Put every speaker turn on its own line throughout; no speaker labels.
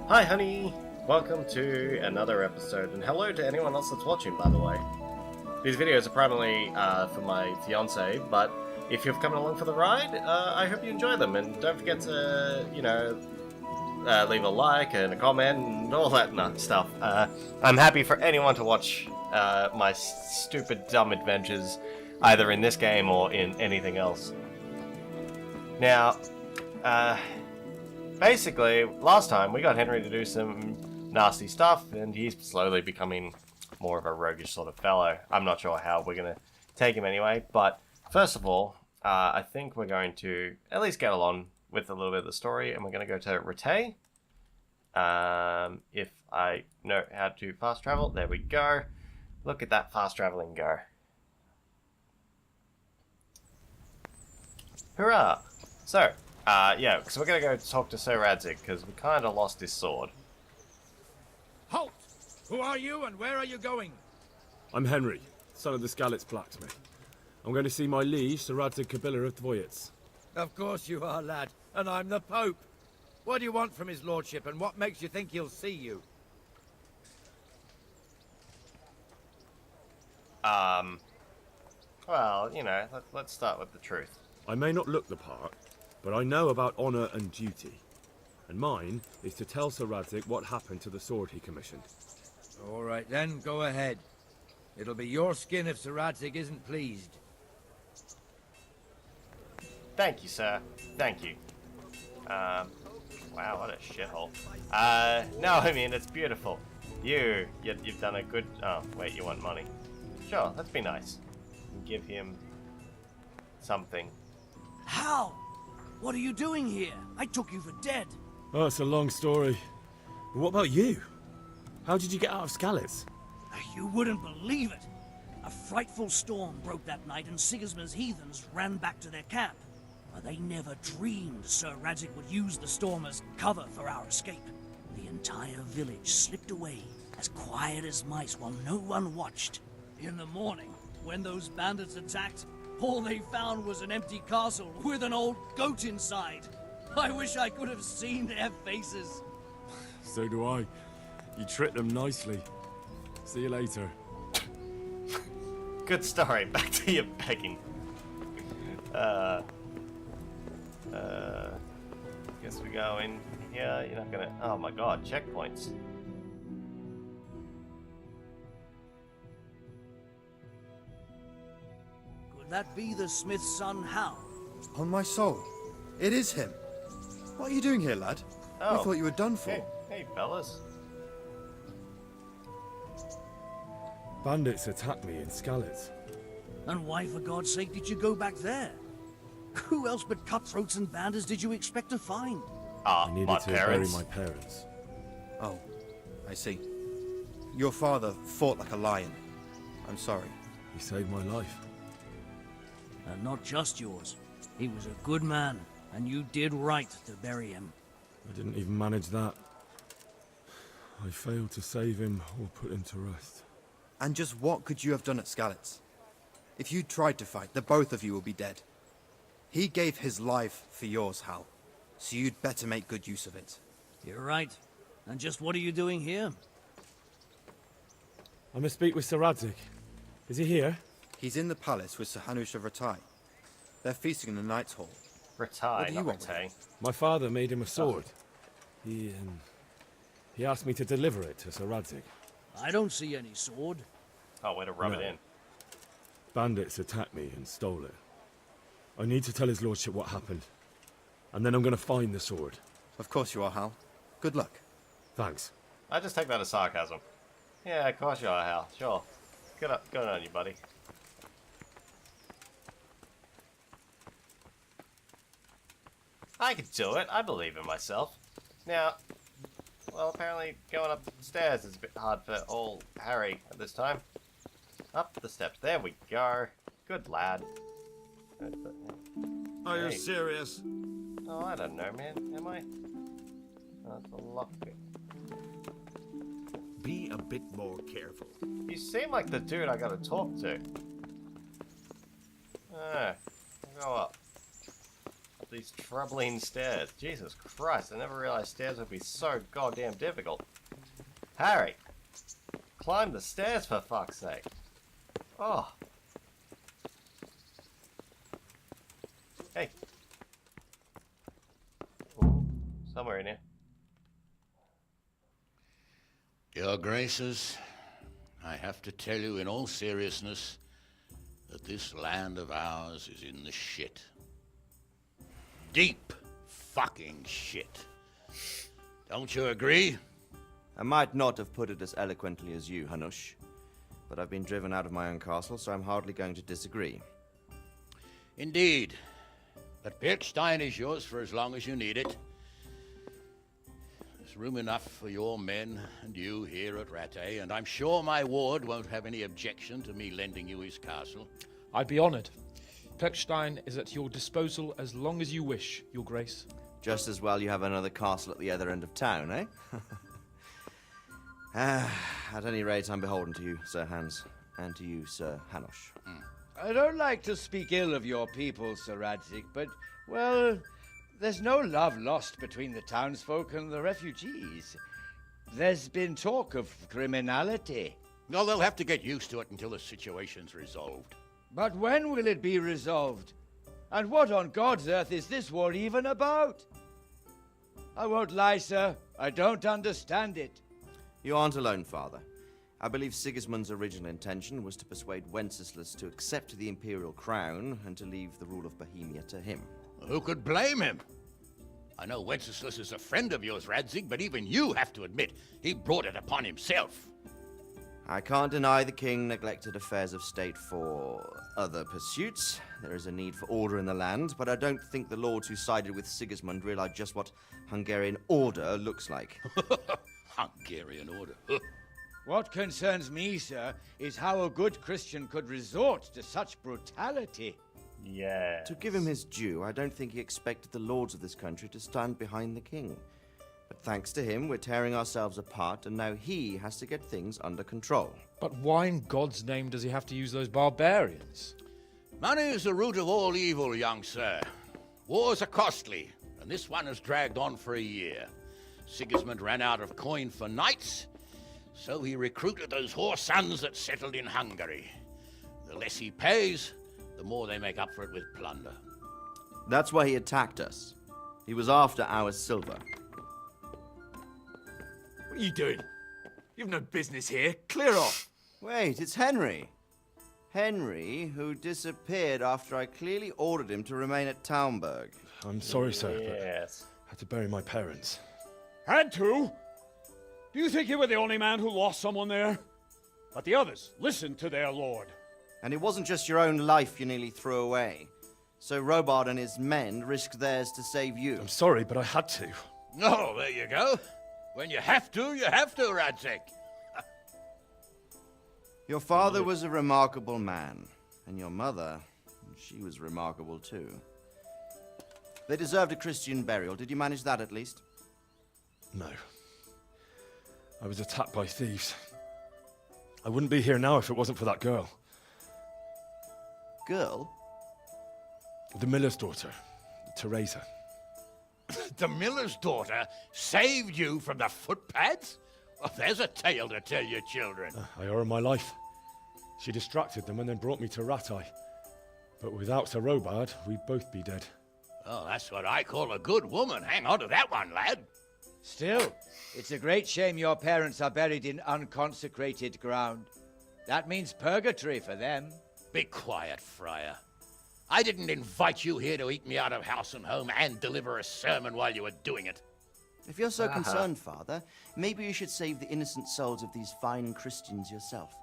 Hi, honey! Welcome to another episode, and hello to anyone else that's watching, by the way. These videos are primarily for my fiancée, but if you've come along for the ride, I hope you enjoy them, and don't forget to, leave a like and a comment and all that stuff. I'm happy for anyone to watch my stupid, dumb adventures, either in this game or in anything else. Now, basically, last time we got Henry to do some nasty stuff, and he's slowly becoming more of a roguish sort of fellow. I'm not sure how we're going to take him anyway, but first of all, I think we're going to at least get along with a little bit of the story, and we're going to go to Rete. If I know how to fast travel, there we go. Look at that fast traveling go. Hurrah! So, yeah, because we're going to go talk to Sir Radzig, because we kind of lost his sword.
Halt! Who are you and where are you going?
I'm Henry, son of the Skalitz blacksmith. I'm going to see my liege, Sir Radzig Kabila of Dvoyitz.
Of course you are, lad, and I'm the Pope. What do you want from his lordship, and what makes you think he'll see you?
Well, you know, let's start with the truth.
I may not look the part, but I know about honour and duty. And mine is to tell Sir Radzig what happened to the sword he commissioned.
All right then, go ahead. It'll be your skin if Sir Radzig isn't pleased.
Thank you, sir. Thank you. Wow, what a shithole. No, I mean, it's beautiful. You've done a good... Oh, wait, you want money? Sure, let's be nice. Give him something.
How? What are you doing here? I took you for dead.
Oh, it's a long story. But what about you? How did you get out of Skalitz?
You wouldn't believe it. A frightful storm broke that night and Sigismund's heathens ran back to their camp. But they never dreamed Sir Radzig would use the storm as cover for our escape. The entire village slipped away, as quiet as mice while no one watched. In the morning, when those bandits attacked, all they found was an empty castle with an old goat inside. I wish I could have seen their faces.
So do I. You tricked them nicely. See you later.
Good story. Back to your begging. Guess we go in here. You're not gonna... Oh my god, checkpoints.
Could that be the smith's son, Hal?
On my soul. It is him. What are you doing here, lad?
Oh.
I thought you were done for.
Hey, fellas.
Bandits attacked me in Skalitz.
And why, for God's sake, did you go back there? Who else but cutthroats and bandits did you expect to find?
I needed
My
to
parents.
bury my parents.
Oh, I see. Your father fought like a lion. I'm sorry.
He saved my life.
And not just yours. He was a good man, and you did right to bury him.
I didn't even manage that. I failed to save him or put him to rest.
And just what could you have done at Skalitz? If you tried to fight, the both of you will be dead. He gave his life for yours, Hal. So you'd better make good use of it.
You're right. And just what are you doing here?
I must speak with Sir Radzig. Is he here?
He's in the palace with Sir Hanush of Ratai. They're feasting in the Knight's Hall.
Ratai,
What do you
not
want with
Ratai.
My father made him a sword. He asked me to deliver it to Sir Radzig.
I don't see any sword.
Oh, way to rub
No.
it in.
Bandits attacked me and stole it. I need to tell his lordship what happened. And then I'm going to find the sword.
Of course you are, Hal. Good luck.
Thanks.
I just take that as sarcasm. Yeah, of course you are, Hal. Sure. Good on you, buddy. I can do it. I believe in myself. Now, well, apparently going up the stairs is a bit hard for old Harry at this time. Up the steps. There we go. Good lad.
Are you
Hey.
serious?
Oh, I don't know, man. Am I? Oh, that's a lockpick.
Be a bit more careful.
You seem like the dude I gotta talk to. Go up. these troubling stairs. Jesus Christ, I never realized stairs would be so goddamn difficult. Harry! Climb the stairs for fuck's sake. Oh. Hey. Ooh, somewhere in here.
Your Graces, I have to tell you in all seriousness that this land of ours is in the shit. Deep fucking shit. Don't you agree?
I might not have put it as eloquently as you, Hanush, but I've been driven out of my own castle, so I'm hardly going to disagree.
Indeed. But Birkstein is yours for as long as you need it. There's room enough for your men and you here at Rattay, and I'm sure my ward won't have any objection to me lending you his castle.
I'd be honored. Pechstein is at your disposal as long as you wish, Your Grace.
Just as well you have another castle at the other end of town, eh? At any rate, I'm beholden to you, Sir Hans, and to you, Sir Hanush.
I don't like to speak ill of your people, Sir Radzik, but, well, there's no love lost between the townsfolk and the refugees. There's been talk of criminality.
Well, they'll have to get used to it until the situation's resolved.
But when will it be resolved? And what on God's earth is this war even about? I won't lie, sir. I don't understand it.
You aren't alone, Father. I believe Sigismund's original intention was to persuade Wenceslas to accept the imperial crown and to leave the rule of Bohemia to him.
Who could blame him? I know Wenceslas is a friend of yours, Radzig, but even you have to admit he brought it upon himself.
I can't deny the king neglected affairs of state for other pursuits. There is a need for order in the land, but I don't think the lords who sided with Sigismund realized just what Hungarian order looks like.
Hungarian order.
What concerns me, sir, is how a good Christian could resort to such brutality.
Yeah.
To give him his due, I don't think he expected the lords of this country to stand behind the king. But thanks to him, we're tearing ourselves apart, and now he has to get things under control.
But why in God's name does he have to use those barbarians?
Money is the root of all evil, young sir. Wars are costly, and this one has dragged on for a year. Sigismund ran out of coin for knights, so he recruited those whore sons that settled in Hungary. The less he pays, the more they make up for it with plunder.
That's why he attacked us. He was after our silver.
What are you doing? You've no business here. Clear off.
Wait, it's Henry. Henry, who disappeared after I clearly ordered him to remain at Taumberg.
I'm sorry, sir, but
Yes.
I had to bury my parents.
Had to? Do you think you were the only man who lost someone there? But the others listened to their lord.
And it wasn't just your own life you nearly threw away. So Robard and his men risked theirs to save you.
I'm sorry, but I had to.
Oh, there you go. When you have to, Radzig.
Your father was a remarkable man. And your mother, she was remarkable too. They deserved a Christian burial. Did you manage that at least?
No. I was attacked by thieves. I wouldn't be here now if it wasn't for that girl.
Girl?
The miller's daughter, Teresa.
The miller's daughter saved you from the footpads? Well, there's a tale to tell your children.
I owe her my life. She distracted them and then brought me to Rattay. But without Sir Robard, we'd both be dead.
Oh, that's what I call a good woman. Hang on to that one, lad.
Still, it's a great shame your parents are buried in unconsecrated ground. That means purgatory for them.
Be quiet, Friar. I didn't invite you here to eat me out of house and home and deliver a sermon while you were doing it.
If you're so concerned, Father, maybe you should save the innocent souls of these fine Christians yourself.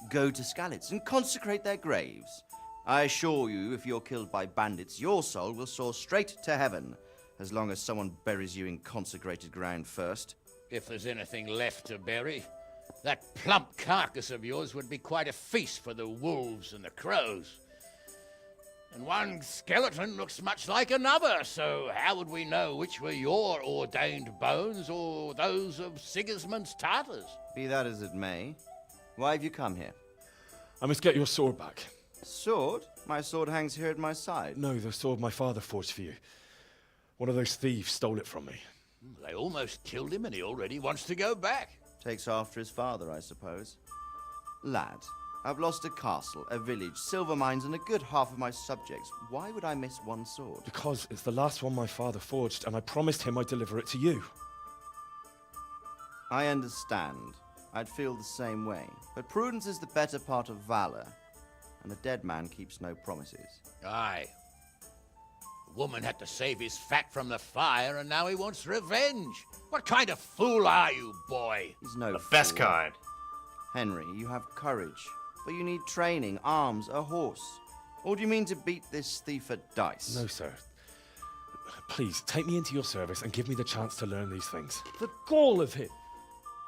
Go to Skalitz and consecrate their graves. I assure you, if you're killed by bandits, your soul will soar straight to heaven, as long as someone buries you in consecrated ground first.
If there's anything left to bury, that plump carcass of yours would be quite a feast for the wolves and the crows. And one skeleton looks much like another, so how would we know which were your ordained bones or those of Sigismund's Tartars?
Be that as it may, why have you come here?
I must get your sword back.
Sword? My sword hangs here at my side.
No, the sword my father forged for you. One of those thieves stole it from me.
They almost killed him and he already wants to go back.
Takes after his father, I suppose. Lad, I've lost a castle, a village, silver mines, and a good half of my subjects. Why would I miss one sword?
Because it's the last one my father forged, and I promised him I'd deliver it to you.
I understand. I'd feel the same way. But prudence is the better part of valor, and a dead man keeps no promises.
Aye. The woman had to save his fat from the fire, and now he wants revenge. What kind of fool are you, boy?
He's no
The
fool.
best kind.
Henry, you have courage, but you need training, arms, a horse. Or do you mean to beat this thief at dice?
No, sir. Please, take me into your service and give me the chance to learn these things.
The gall of him.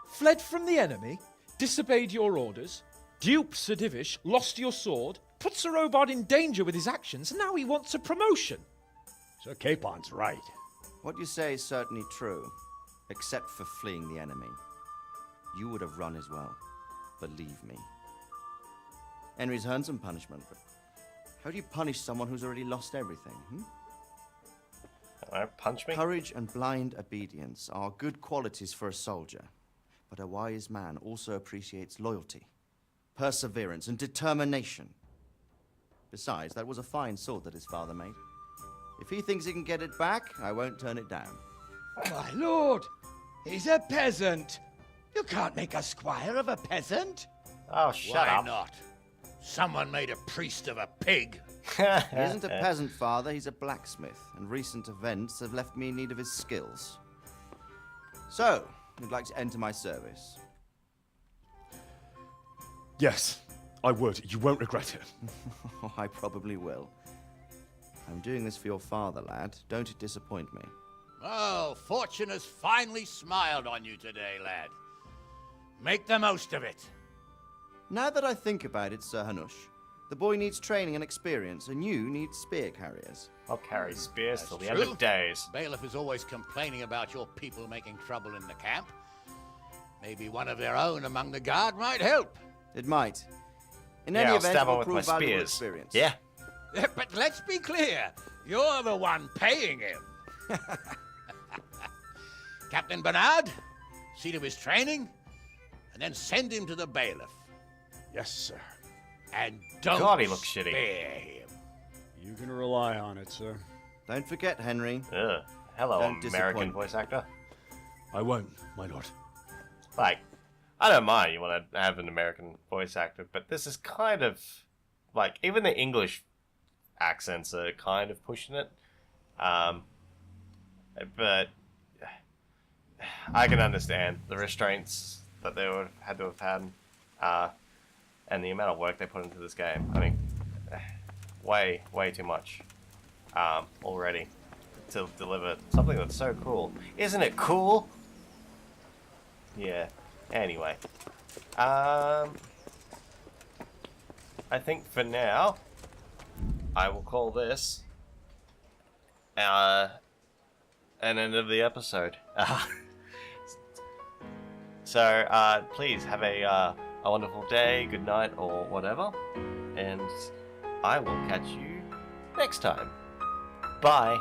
Fled from the enemy, disobeyed your orders, duped Sir Divish, lost your sword, put Sir Robard in danger with his actions, and now he wants a promotion.
Sir Capon's right.
What you say is certainly true, except for fleeing the enemy. You would have run as well, believe me. Henry's earned some punishment, but how do you punish someone who's already lost everything?
Punch me?
Courage and blind obedience are good qualities for a soldier, but a wise man also appreciates loyalty, perseverance, and determination. Besides, that was a fine sword that his father made. If he thinks he can get it back, I won't turn it down.
My lord, he's a peasant. You can't make a squire of a peasant.
Oh, shut
Why
up.
not? Someone made a priest of a pig.
He isn't a peasant, father, he's a blacksmith, and recent events have left me in need of his skills. So, you'd like to enter my service?
Yes, I would. You won't regret it.
Oh, I probably will. I'm doing this for your father, lad. Don't disappoint me.
Oh, fortune has finally smiled on you today, lad. Make the most of it.
Now that I think about it, Sir Hanush, the boy needs training and experience, and you need spear carriers.
I'll carry spears till the
True.
end of days.
Bailiff is always complaining about your people making trouble in the camp. Maybe one of their own among the guard might help.
It might. In
Yeah,
any
I'll
event,
stab
it will
him with my
prove valuable
spears.
experience.
Yeah.
But let's be clear, you're the one paying him. Captain Bernard, see to his training, and then send him to the bailiff.
Yes, sir.
And don't
God, he looks shitty.
spare him.
You can rely on it, sir.
Don't forget, Henry.
Ugh. Hello,
Don't
American
disappoint
voice actor.
I won't, my lord.
Like, I don't mind you want to have an American voice actor, but this is kind of, like, even the English accents are kind of pushing it. But I can understand the restraints that they would have had to have had, and the amount of work they put into this game. I mean, way too much already to deliver something that's so cool. Isn't it cool? Yeah. Anyway, I think for now, I will call this an end of the episode. So please have a wonderful day, good night, or whatever, and I will catch you next time. Bye.